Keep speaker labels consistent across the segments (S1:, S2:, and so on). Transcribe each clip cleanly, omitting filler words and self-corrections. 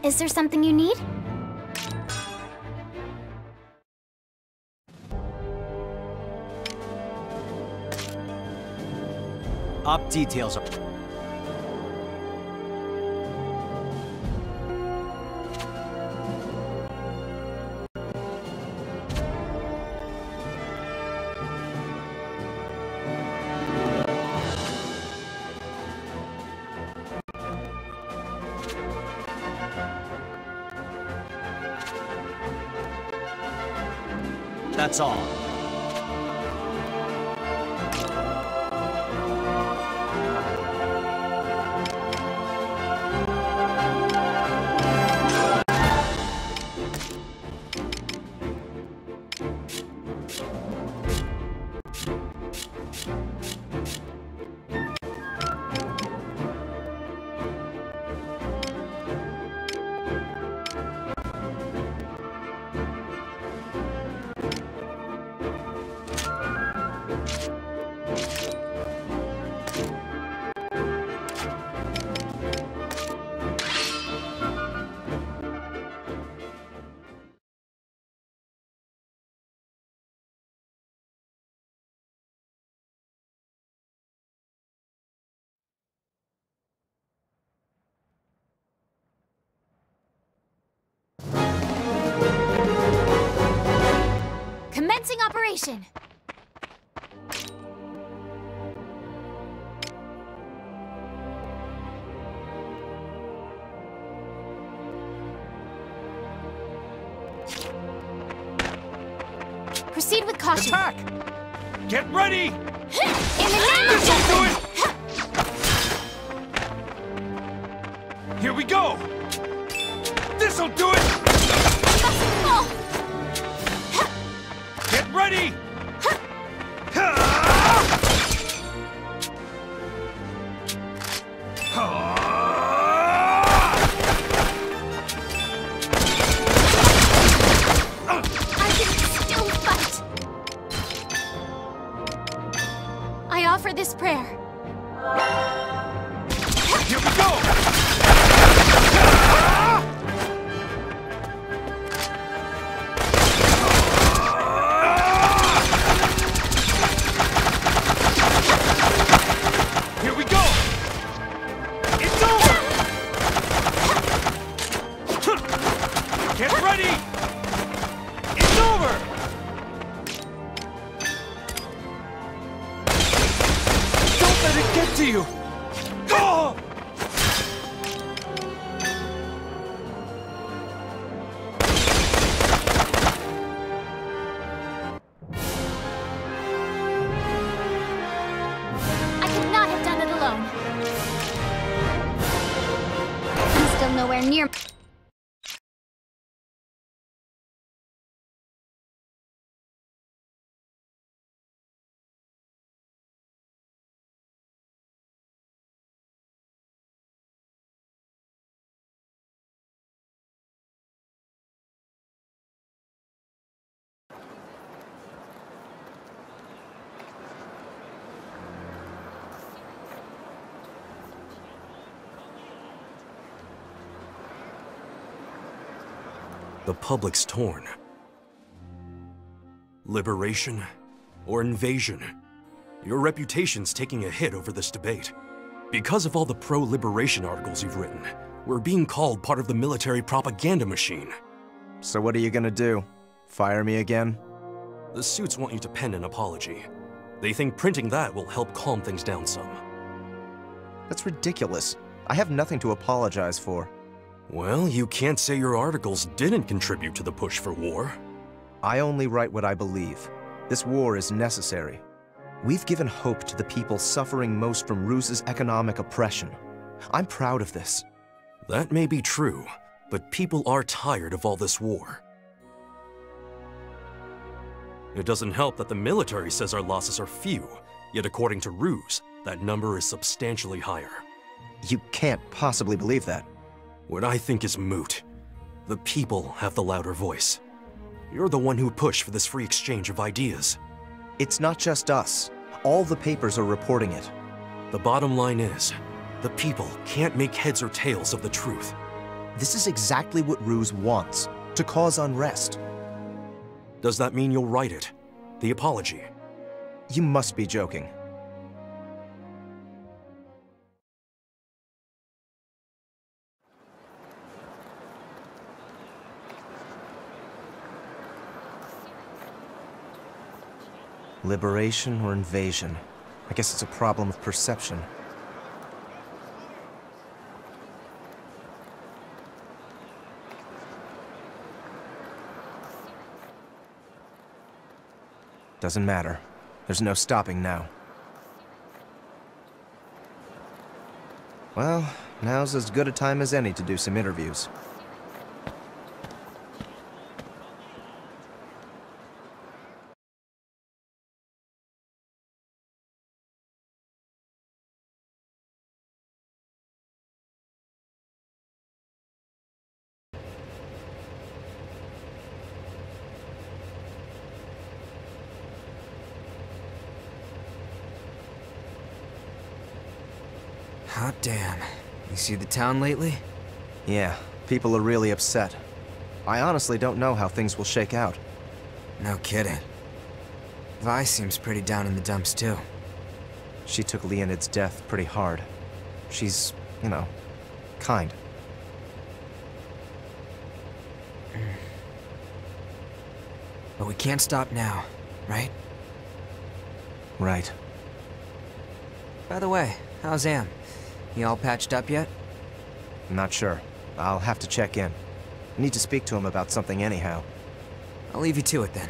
S1: Is there something you need?
S2: Op details are... That's all.
S1: Commencing operation! Proceed with caution.
S3: Attack! Get ready!
S1: In the name of
S3: This'll do it! Here we go! This'll do it! Get ready!
S1: I can still fight! I offer this prayer.
S3: Here we go! Here we go! It's over! Get ready! It's over! Don't let it get to you! Oh!
S1: I could not have done it alone. I'm still nowhere near...
S4: The public's torn. Liberation or invasion? Your reputation's taking a hit over this debate. Because of all the pro-liberation articles you've written, we're being called part of the military propaganda machine.
S5: So what are you gonna do? Fire me again?
S4: The suits want you to pen an apology. They think printing that will help calm things down some.
S5: That's ridiculous. I have nothing to apologize for.
S4: Well, you can't say your articles didn't contribute to the push for war.
S5: I only write what I believe. This war is necessary. We've given hope to the people suffering most from Ruse's economic oppression. I'm proud of this.
S4: That may be true, but people are tired of all this war. It doesn't help that the military says our losses are few, yet according to Ruse, that number is substantially higher.
S5: You can't possibly believe that.
S4: What I think is moot. The people have the louder voice. You're the one who pushed for this free exchange of ideas.
S5: It's not just us. All the papers are reporting it.
S4: The bottom line is, the people can't make heads or tails of the truth.
S5: This is exactly what Ruse wants, to cause unrest.
S4: Does that mean you'll write it? The apology?
S5: You must be joking. Liberation or invasion? I guess it's a problem of perception. Doesn't matter. There's no stopping now. Well, now's as good a time as any to do some interviews.
S6: Hot damn. You see the town lately?
S5: Yeah, people are really upset. I honestly don't know how things will shake out.
S6: No kidding. Vi seems pretty down in the dumps too.
S5: She took Leonid's death pretty hard. She's, you know, kind.
S6: But we can't stop now, right?
S5: Right.
S6: By the way, how's Am? He all patched up yet?
S5: Not sure. I'll have to check in. Need to speak to him about something anyhow.
S6: I'll leave you to it then.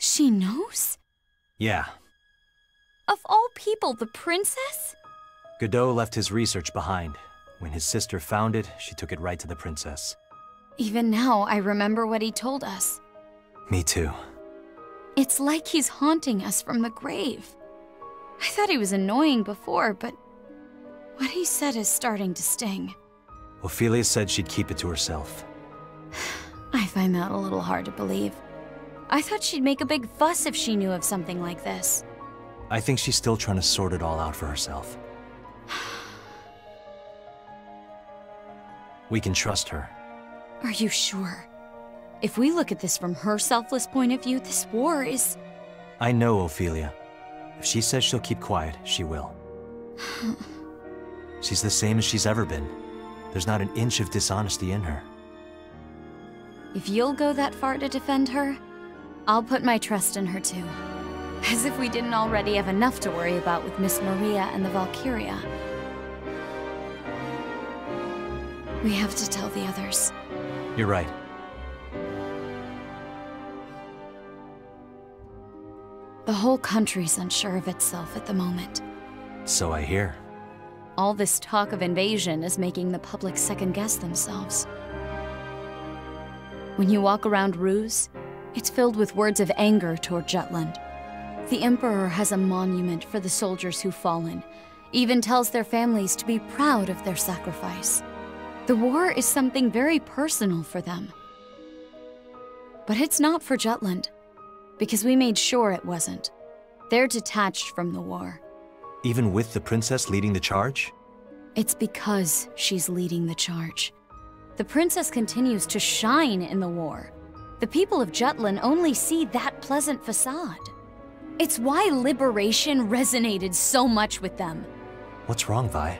S1: She knows?
S2: Yeah.
S1: Of all people, the princess?
S2: Godot left his research behind. When his sister found it, she took it right to the princess.
S1: Even now, I remember what he told us.
S2: Me too.
S1: It's like he's haunting us from the grave. I thought he was annoying before, but what he said is starting to sting.
S2: Ophelia said she'd keep it to herself.
S1: I find that a little hard to believe. I thought she'd make a big fuss if she knew of something like this.
S2: I think she's still trying to sort it all out for herself. We can trust her.
S1: Are you sure? If we look at this from her selfless point of view, this war is...
S2: I know Ophelia. If she says she'll keep quiet, she will. She's the same as she's ever been. There's not an inch of dishonesty in her.
S1: If you'll go that far to defend her, I'll put my trust in her too. As if we didn't already have enough to worry about with Miss Maria and the Valkyria. We have to tell the others.
S2: You're right.
S1: The whole country's unsure of itself at the moment.
S2: So I hear.
S1: All this talk of invasion is making the public second-guess themselves. When you walk around Ruse, it's filled with words of anger toward Jutland. The Emperor has a monument for the soldiers who've fallen, even tells their families to be proud of their sacrifice. The war is something very personal for them. But it's not for Jutland, because we made sure it wasn't. They're detached from the war.
S2: Even with the princess leading the charge?
S1: It's because she's leading the charge. The princess continues to shine in the war. The people of Jutland only see that pleasant facade. It's why liberation resonated so much with them.
S2: What's wrong, Vi?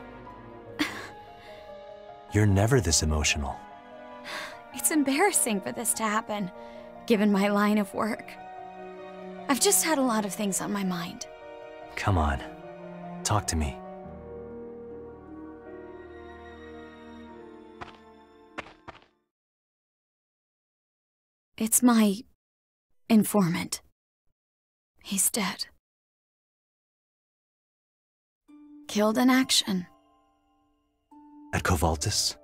S2: You're never this emotional.
S1: It's embarrassing for this to happen, given my line of work. I've just had a lot of things on my mind.
S2: Come on, talk to me.
S1: It's my informant. He's dead. Killed in action.
S2: At Kovaltis?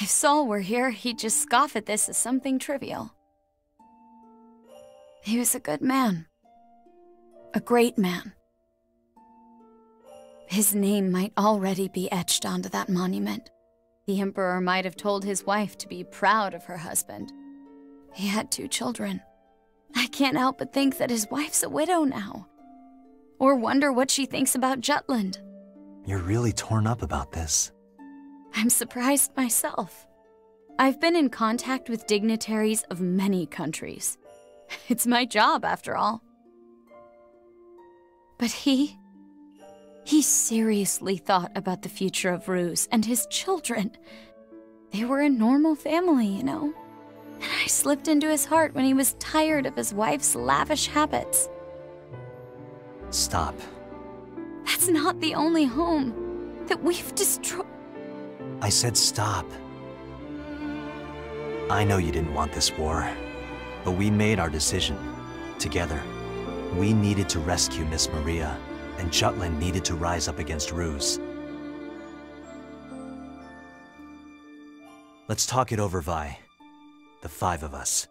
S1: If Saul were here, he'd just scoff at this as something trivial. He was a good man. A great man. His name might already be etched onto that monument. The Emperor might have told his wife to be proud of her husband. He had 2 children. I can't help but think that his wife's a widow now. Or wonder what she thinks about Jutland.
S2: You're really torn up about this.
S1: I'm surprised myself. I've been in contact with dignitaries of many countries. It's my job, after all. But he seriously thought about the future of Ruse and his children. They were a normal family, you know. And I slipped into his heart when he was tired of his wife's lavish habits.
S2: Stop.
S1: That's not the only home that we've destroyed.
S2: I said stop. I know you didn't want this war, but we made our decision. Together. We needed to rescue Miss Maria, and Jutland needed to rise up against Ruse. Let's talk it over, Vi. The 5 of us.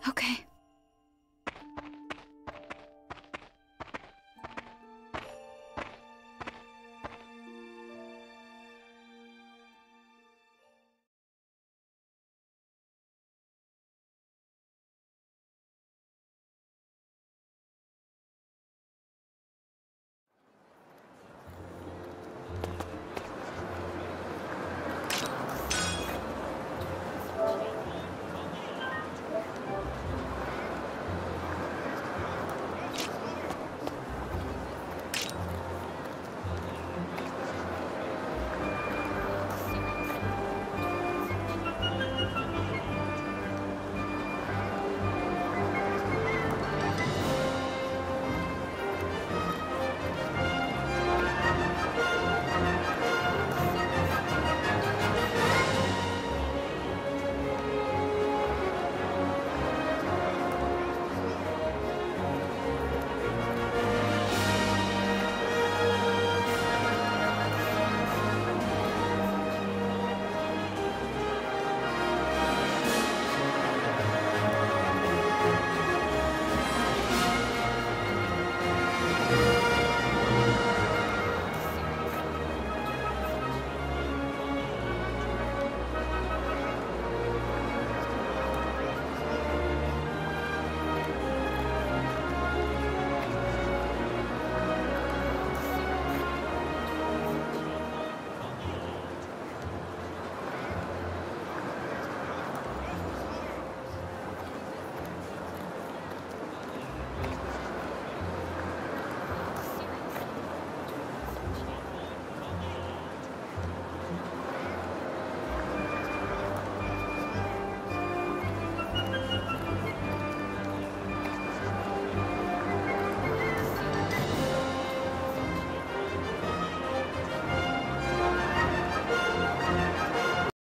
S1: Okay.